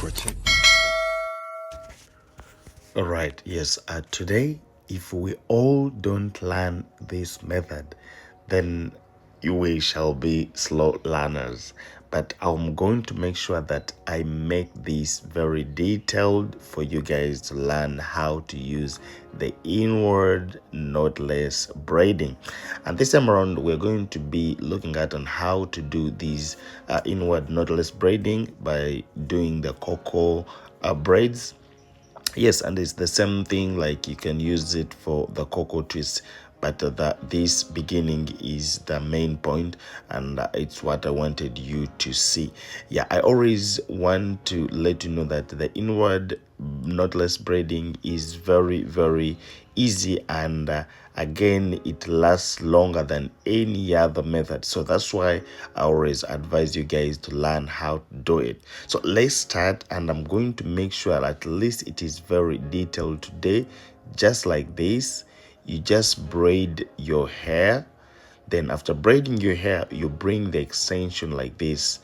comforting. All right, yes, today, if we all don't learn this method, then we shall be slow learners. But I'm going to make sure that I make this very detailed for you guys to learn how to use the inward knotless braiding. And this time around, we're going to be looking at on how to do these inward knotless braiding by doing the Coco braids. Yes, and it's the same thing, like you can use it for the cocoa twist, but this beginning is the main point, and it's what I wanted you to see. Yeah, I always want to let you know that the inward knotless braiding is very easy, and again, it lasts longer than any other method. So that's why I always advise you guys to learn how to do it. So let's start, and I'm going to make sure at least it is very detailed today. Just like this, you just braid your hair. Then after braiding your hair, you bring the extension like this,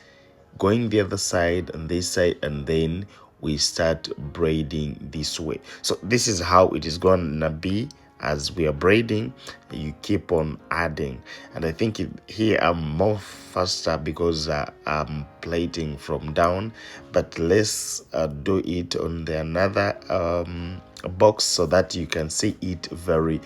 going the other side and this side, and then we start braiding this way. So this is how it is gonna be. As we are braiding, you keep on adding, and I think here I'm more faster because I'm plating from down, but let's do it on the another box so that you can see it very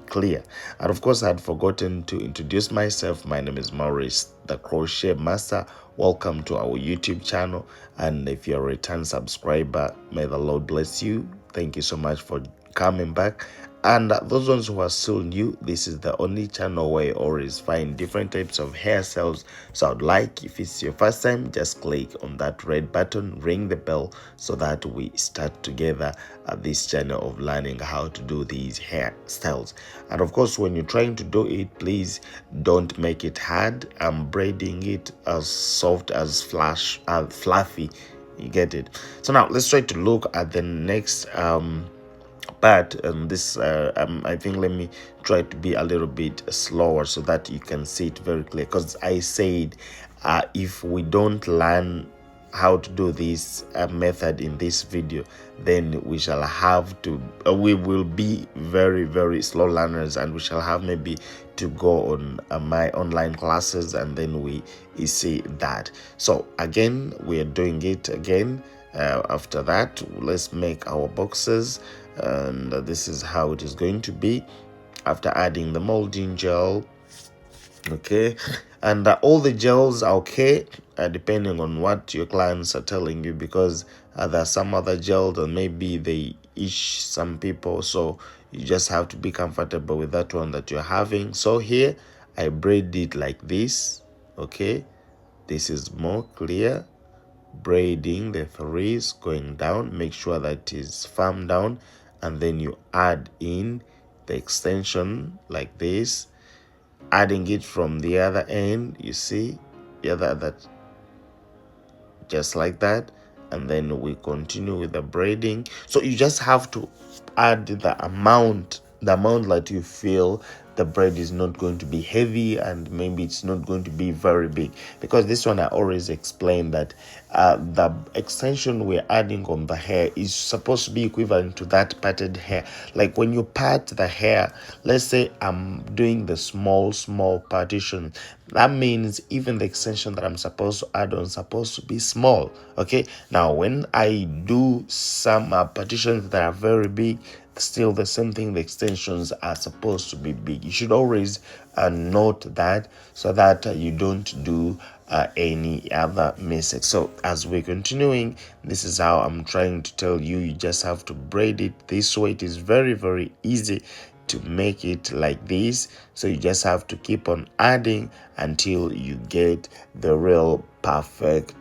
clear. And of course, I had forgotten to introduce myself. My name is Maurice, the crochet master. Welcome to our YouTube channel, and if you're a return subscriber, may the Lord bless you. Thank you so much for coming back. And those ones who are still new, this is the only channel where you always find different types of hairstyles. So I'd like, if it's your first time, just click on that red button, ring the bell, so that we start together at this channel of learning how to do these hairstyles. And of course, when you're trying to do it, please don't make it hard. I'm braiding it as soft as fluffy. You get it? So now let's try to look at the next but this I think, let me try to be a little bit slower so that you can see it very clear, because I said if we don't learn how to do this method in this video, then we shall have to we will be very slow learners, and we shall have maybe to go on my online classes, and then we see that. So again, we are doing it again. After that, let's make our boxes, and this is how it is going to be after adding the molding gel. Okay, and all the gels are okay, depending on what your clients are telling you, because there are some other gels and maybe they itch some people, so you just have to be comfortable with that one that you're having. So here I braid it like this. Okay, this is more clear. Braiding the threes, going down, make sure that is firm down, and then you add in the extension like this, adding it from the other end. You see the other, that just like that, and then we continue with the braiding. So you just have to add the amount that you feel the braid is not going to be heavy, and maybe it's not going to be very big, because this one I always explain that the extension we're adding on the hair is supposed to be equivalent to that parted hair. Like when you part the hair, let's say I'm doing the small partition, that means even the extension that I'm supposed to add on supposed to be small. Okay, now when I do some partitions that are very big, still the same thing, the extensions are supposed to be big. You should always note that, so that you don't do any other mistake. So as we're continuing, this is how I'm trying to tell you. You just have to braid it this way. It is very easy to make it like this. So you just have to keep on adding until you get the real perfect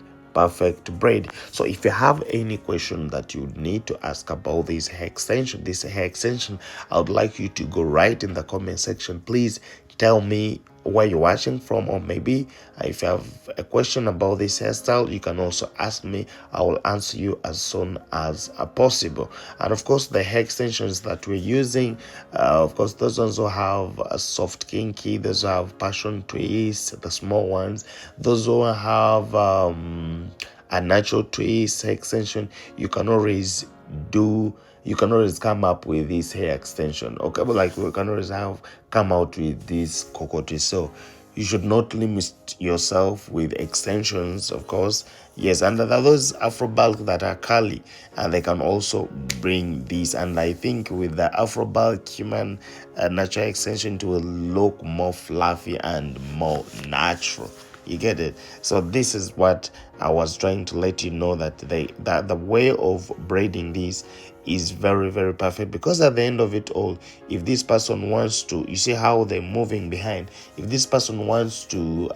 braid. So if you have any question that you need to ask about this hair extension, I would like you to go right in the comment section. Please tell me where you're watching from, or maybe if you have a question about this hairstyle, you can also ask me. I will answer you as soon as possible. And of course, the hair extensions that we're using, of course, those ones who have a soft kinky, those who have passion twist, the small ones, those who have a natural twist hair extension, you can always come up with this hair extension. Okay, but like we can always come out with this cocoa twist. So you should not limit yourself with extensions, of course. Yes, and there are those Afro bulk that are curly, and they can also bring these. And I think with the Afro bulk human natural extension, it will look more fluffy and more natural. You get it? So this is what I was trying to let you know, that the way of braiding this is very, very perfect, because at the end of it all, if this person wants to, you see how they're moving behind, if this person wants to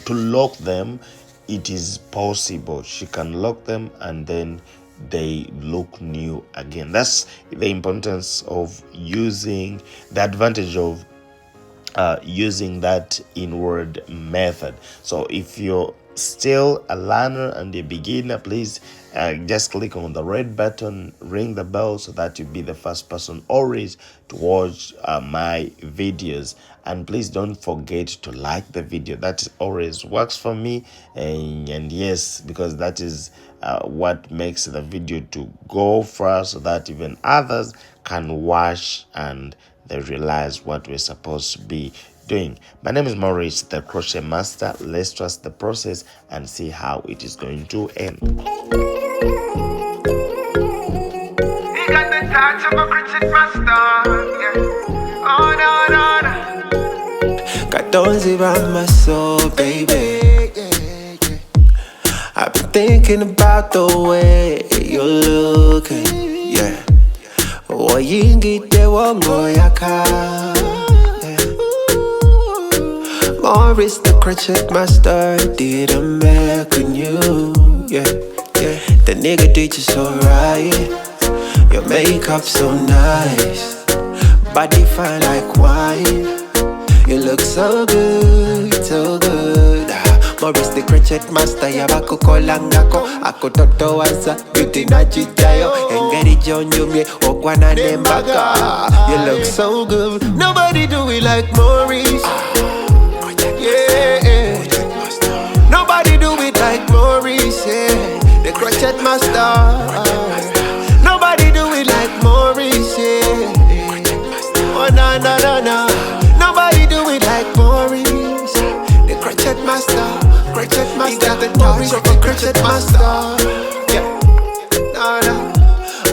lock them, it is possible. She can lock them and then they look new again. That's the importance of using the advantage of using that inward method. So if you're still a learner and a beginner, please just click on the red button, ring the bell, so that you'll be the first person always to watch my videos. And please don't forget to like the video. That always works for me, and yes, because that is what makes the video to go fast, so that even others can watch and they realize what we're supposed to be doing. My name is Maurice, the crochet master. Let's trust the process and see how it is going to end. You got the touch of a crochet master, yeah. Oh no, no, no. Got those around my soul, baby. I've been thinking about the way you're looking, yeah. Oyingite wongo yaka, Maurice the crochet master did a make on you, yeah, yeah. The nigga did you so right, your makeup so nice, body fine like wine, you look so good, so good. Maurice the crochet master yabako kolangako, ako toto waza beauty na chidayo, engeri jonjumye okwana nembaga. You look so good, nobody do it like Maurice. Yeah, nobody do it like Maurice. Yeah, the crochet master. Nobody do it like Maurice. Yeah, oh no no no no. Nobody do it like Maurice. The crochet master. Crochet master, he got the touch of a crochet master. Yeah, no, no.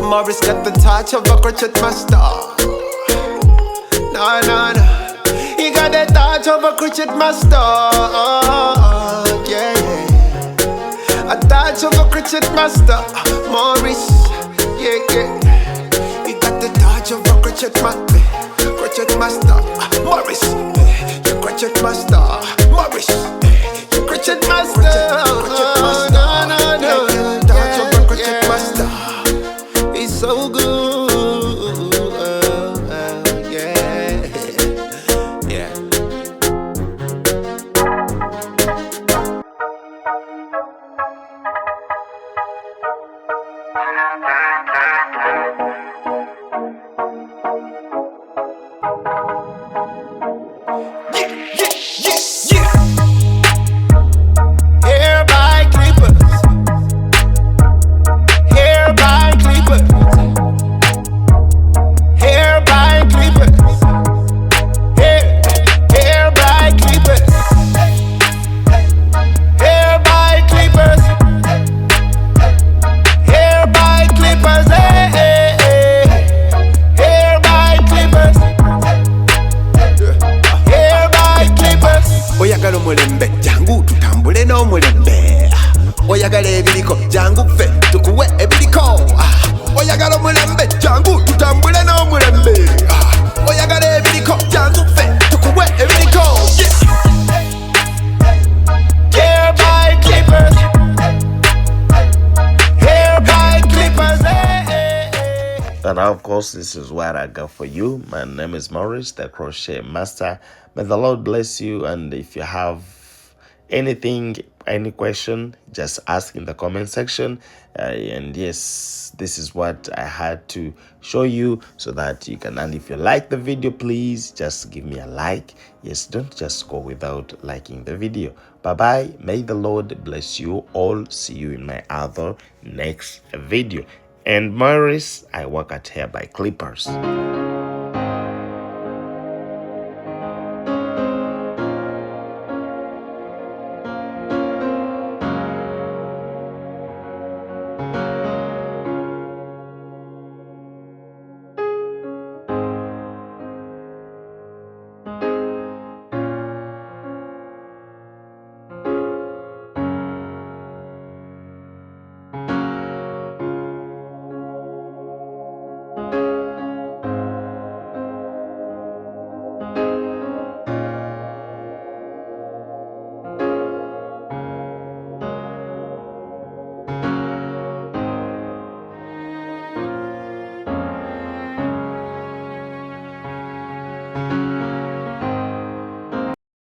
Maurice got the touch of a crochet master. No, no, no. He got the touch of a crochet master. Yeah, yeah. A touch of a crochet master. Maurice, yeah, yeah. He got the touch of a crochet master. Crochet master. Maurice, your crochet master. Maurice. Crochet master, crochet master, no, no, no. Touch of a crochet master, he's so good, yeah, yeah. Oyagala ebiriko jangu ffe tukuwe ebiriko, oyagala omulembe jangu tutambule n'omulembe, oyagala ebiriko jangu ffe tukuwe ebiriko. Hair by clippers, hair by clippers. And of course, this is what I got for you. My name is Maurice, the crochet master. May the Lord bless you, and if you have anything any question, just ask in the comment section. And yes, this is what I had to show you so that you can. And if you like the video, please just give me a like. Yes, don't just go without liking the video. Bye bye. May the Lord bless you all. See you in my other next video. And Maurice, I work at Hair by Clippers.